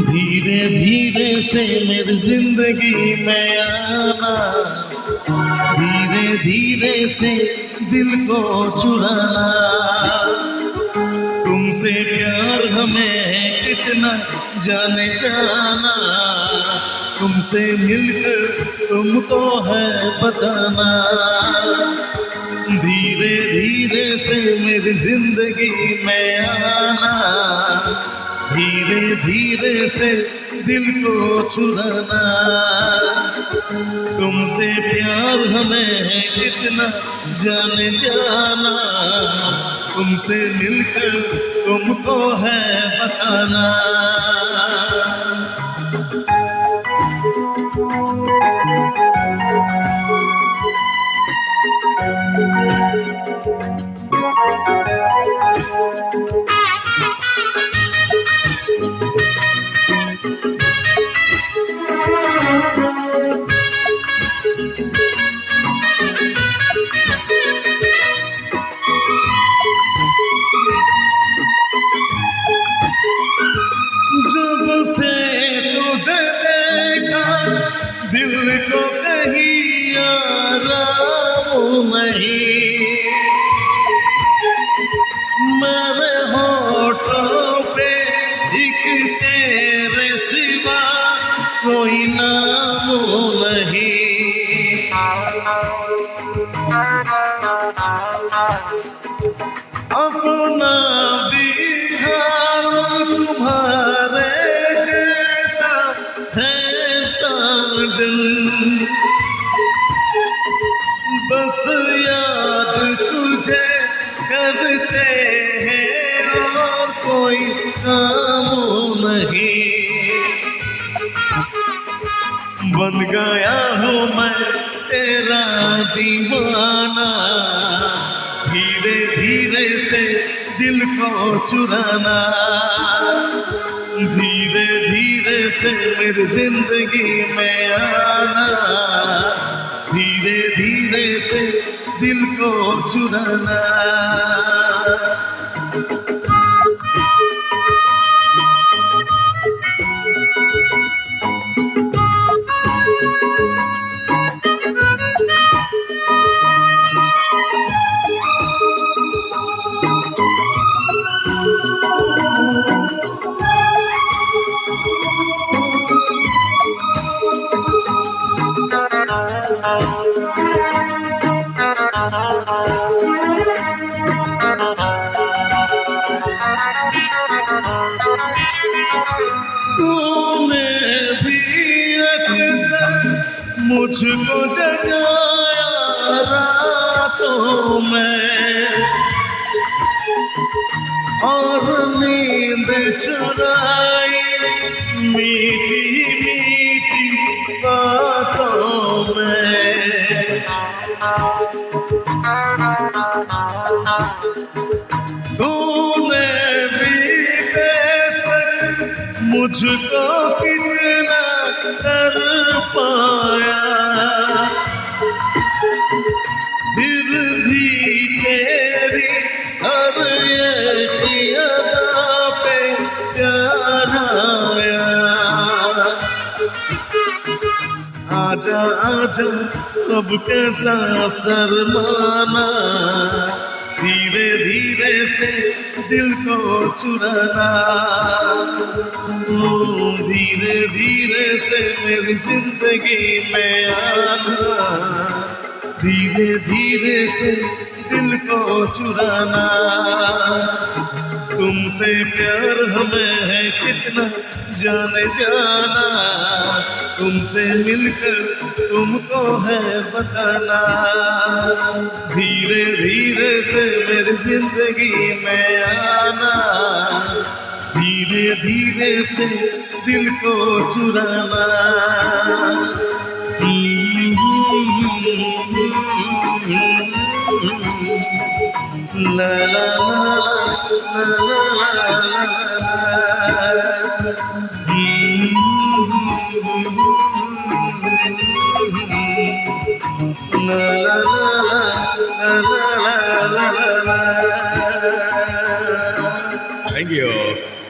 धीरे धीरे से मेरी जिंदगी में आना, धीरे धीरे से दिल को चुराना। तुमसे प्यार हमें कितना जाने जाना, तुमसे मिलकर तुमको है बताना। धीरे धीरे से मेरी जिंदगी में आना, धीरे धीरे से दिल को चुराना। तुमसे प्यार हमें कितना जाने जाना, तुमसे मिलकर तुमको है बताना। जब से तुझे देखा दिल को कहीं आराम नहीं, मेरे होठों पे एक तेरे सिवा कोई नाम नहीं। अपना भी हाल तुम्हारे जैसा है साजन, बस याद तुझे करते हैं और कोई काम नहीं। बन गया हूँ मैं तेरा दीवाना, धीरे धीरे से दिल को चुराना। धीरे धीरे से मेरी जिंदगी में आना, धीरे धीरे से दिल को चुराना। तूने भी अक्सर मुझको जगाया रातों में, और नींद चुराई मीठी मीठी बातों में। तूने भी बेशक मुझको कितना कर पाया, फिर भी तेरी हर एक अदा पे प्यार आया। आजा आजा अब कैसा शर्माना, धीरे धीरे से दिल को चुराना। धीरे धीरे से मेरी जिंदगी में आना, धीरे धीरे से दिल को चुराना। तुमसे प्यार हमें है कितना जाने जाना, तुमसे मिलकर तुमको है बताना। धीरे धीरे से मेरी जिंदगी में आना, धीरे धीरे से दिल को चुराना। ला ला ला ला ला ला ला ला ला।